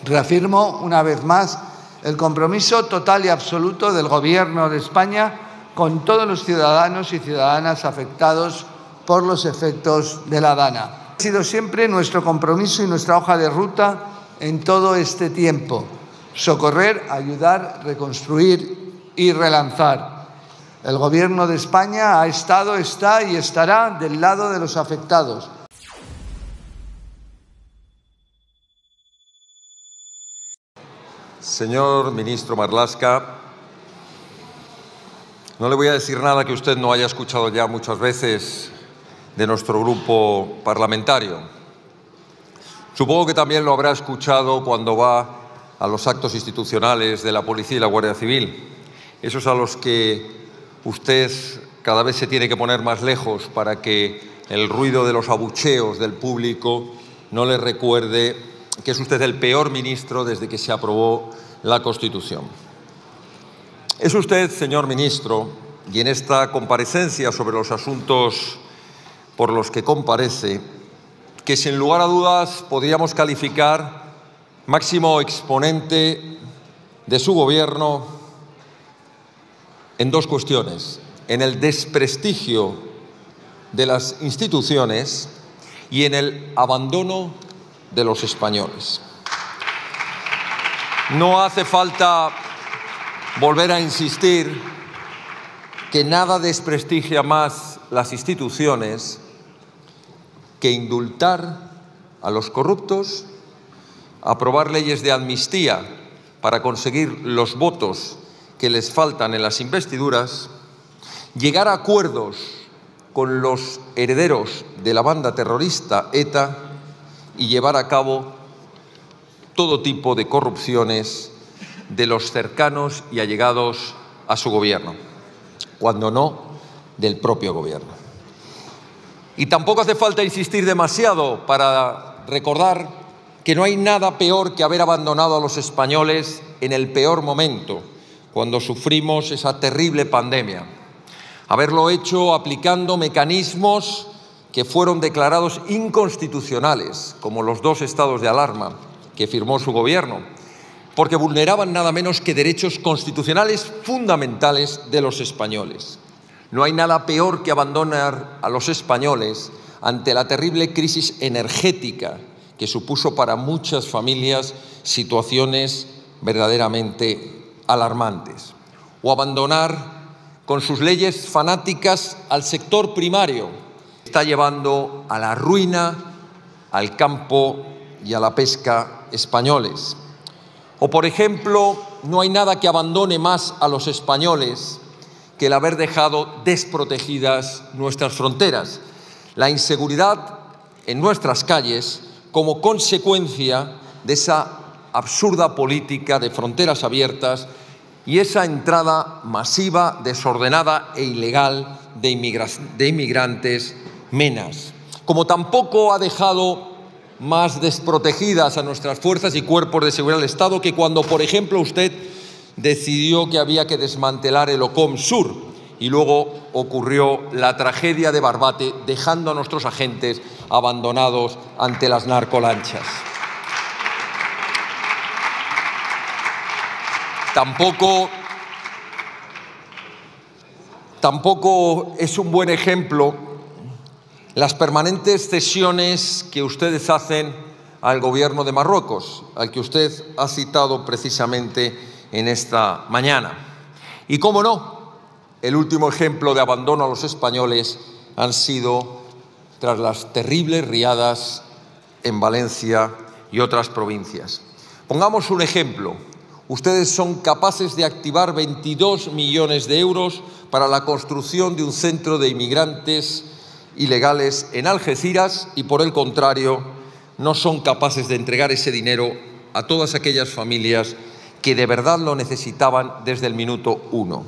Reafirmo una vez más el compromiso total y absoluto del Gobierno de España con todos los ciudadanos y ciudadanas afectados por los efectos de la DANA. Ha sido siempre nuestro compromiso y nuestra hoja de ruta en todo este tiempo: socorrer, ayudar, reconstruir y relanzar. El Gobierno de España ha estado, está y estará del lado de los afectados. Señor ministro Marlaska, no le voy a decir nada que usted no haya escuchado ya muchas veces de nuestro grupo parlamentario. Supongo que también lo habrá escuchado cuando va a los actos institucionales de la Policía y la Guardia Civil, esos a los que usted cada vez se tiene que poner más lejos para que el ruido de los abucheos del público no le recuerde que es usted el peor ministro desde que se aprobó la Constitución. Es usted, señor ministro, y en esta comparecencia sobre los asuntos por los que comparece, que sin lugar a dudas podríamos calificar máximo exponente de su gobierno en dos cuestiones: en el desprestigio de las instituciones y en el abandono de los españoles. No hace falta volver a insistir que nada desprestigia más las instituciones que indultar a los corruptos, aprobar leyes de amnistía para conseguir los votos que les faltan en las investiduras, llegar a acuerdos con los herederos de la banda terrorista ETA y llevar a cabo todo tipo de corrupciones de los cercanos y allegados a su gobierno, cuando no del propio gobierno. Y tampoco hace falta insistir demasiado para recordar que no hay nada peor que haber abandonado a los españoles en el peor momento, cuando sufrimos esa terrible pandemia. Haberlo hecho aplicando mecanismos que fueron declarados inconstitucionales, como los 2 estados de alarma que firmó su gobierno, porque vulneraban nada menos que derechos constitucionales fundamentales de los españoles. No hay nada peor que abandonar a los españoles ante la terrible crisis energética que supuso para muchas familias situaciones verdaderamente alarmantes. O abandonar con sus leyes fanáticas al sector primario, que está llevando a la ruina al campo y a la pesca españoles. O, por ejemplo, no hay nada que abandone más a los españoles que el haber dejado desprotegidas nuestras fronteras, la inseguridad en nuestras calles como consecuencia de esa absurda política de fronteras abiertas y esa entrada masiva, desordenada e ilegal de inmigrantes menas. Como tampoco ha dejado más desprotegidas a nuestras fuerzas y cuerpos de seguridad del Estado que cuando, por ejemplo, usted decidió que había que desmantelar el OCOM Sur y luego ocurrió la tragedia de Barbate, dejando a nuestros agentes abandonados ante las narcolanchas. Tampoco es un buen ejemplo las permanentes cesiones que ustedes hacen al gobierno de Marruecos, al que usted ha citado precisamente en esta mañana. Y cómo no, el último ejemplo de abandono a los españoles han sido tras las terribles riadas en Valencia y otras provincias. Pongamos un ejemplo. Ustedes son capaces de activar 22 millones de euros para la construcción de un centro de inmigrantes ilegales en Algeciras y, por el contrario, no son capaces de entregar ese dinero a todas aquellas familias que de verdad lo necesitaban desde el minuto 1.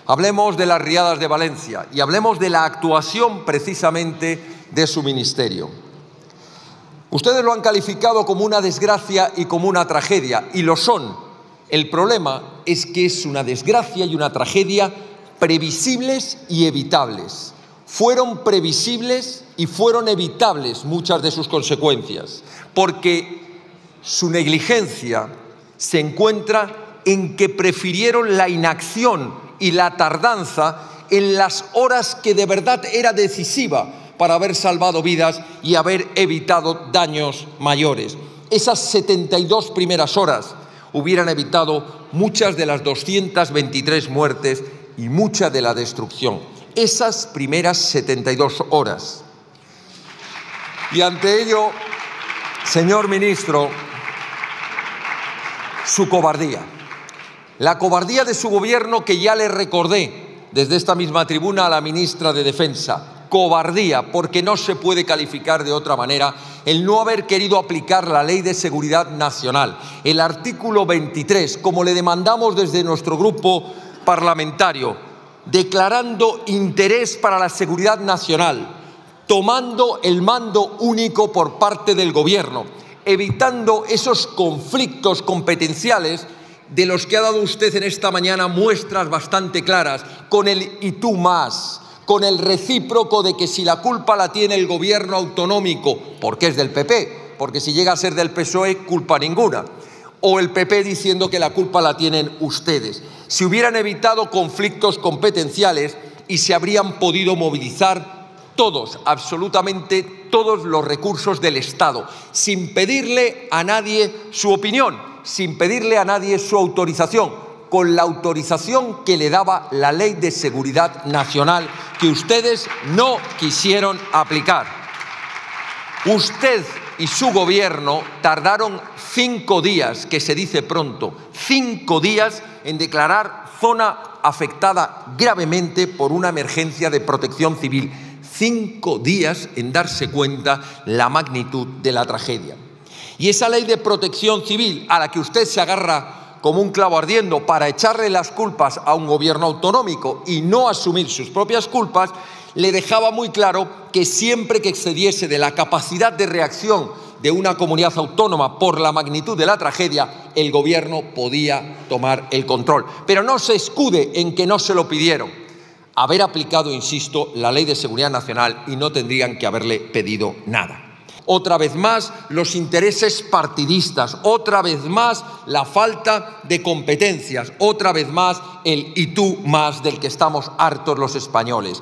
Hablemos de las riadas de Valencia y hablemos de la actuación precisamente de su ministerio. Ustedes lo han calificado como una desgracia y como una tragedia, y lo son. El problema es que es una desgracia y una tragedia previsibles y evitables. Fueron previsibles y fueron evitables muchas de sus consecuencias, porque Su negligencia se encuentra en que prefirieron la inacción y la tardanza en las horas que de verdad era decisiva para haber salvado vidas y haber evitado daños mayores. Esas 72 primeras horas hubieran evitado muchas de las 223 muertes y mucha de la destrucción. Esas primeras 72 horas. Y ante ello, señor ministro, su cobardía. La cobardía de su gobierno, que ya le recordé desde esta misma tribuna a la ministra de Defensa. Cobardía, porque no se puede calificar de otra manera el no haber querido aplicar la Ley de Seguridad Nacional, el artículo 23, como le demandamos desde nuestro grupo parlamentario, declarando interés para la seguridad nacional, tomando el mando único por parte del Gobierno, evitando esos conflictos competenciales de los que ha dado usted en esta mañana muestras bastante claras, con el "y tú más", con el recíproco de que si la culpa la tiene el gobierno autonómico, porque es del PP, porque si llega a ser del PSOE, culpa ninguna, o el PP diciendo que la culpa la tienen ustedes. Se hubieran evitado conflictos competenciales y se habrían podido movilizar todos, absolutamente todos los recursos del Estado, sin pedirle a nadie su opinión, sin pedirle a nadie su autorización, con la autorización que le daba la Ley de Seguridad Nacional, que ustedes no quisieron aplicar. Usted y su gobierno tardaron 5 días, que se dice pronto, 5 días en declarar zona afectada gravemente por una emergencia de protección civil. 5 días en darse cuenta la magnitud de la tragedia. Y esa ley de protección civil a la que usted se agarra como un clavo ardiendo para echarle las culpas a un gobierno autonómico y no asumir sus propias culpas, le dejaba muy claro que siempre que excediese de la capacidad de reacción de una comunidad autónoma por la magnitud de la tragedia, el gobierno podía tomar el control. Pero no se escude en que no se lo pidieron. Haber aplicado, insisto, la Ley de Seguridad Nacional y no tendrían que haberle pedido nada. Otra vez más, los intereses partidistas, otra vez más, la falta de competencias, otra vez más, el "y tú más" del que estamos hartos los españoles.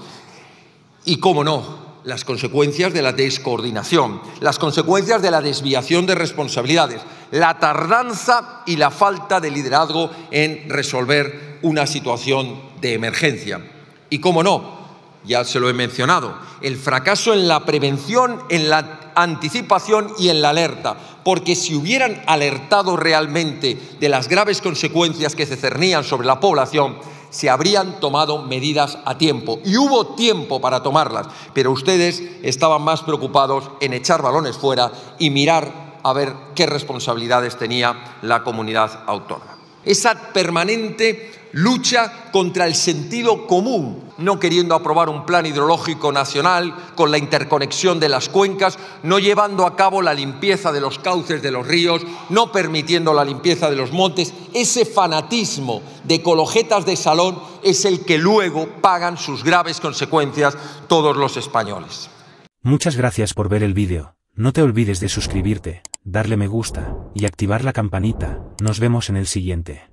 Y, cómo no, las consecuencias de la descoordinación, las consecuencias de la desviación de responsabilidades, la tardanza y la falta de liderazgo en resolver una situación de emergencia. Y, cómo no, ya se lo he mencionado, el fracaso en la prevención, en la anticipación y en la alerta, porque si hubieran alertado realmente de las graves consecuencias que se cernían sobre la población, se habrían tomado medidas a tiempo. Y hubo tiempo para tomarlas, pero ustedes estaban más preocupados en echar balones fuera y mirar a ver qué responsabilidades tenía la comunidad autónoma. Esa permanente lucha contra el sentido común, no queriendo aprobar un plan hidrológico nacional con la interconexión de las cuencas, no llevando a cabo la limpieza de los cauces de los ríos, no permitiendo la limpieza de los montes. Ese fanatismo de cologetas de salón es el que luego pagan sus graves consecuencias todos los españoles. Muchas gracias por ver el vídeo. No te olvides de suscribirte, darle me gusta y activar la campanita. Nos vemos en el siguiente.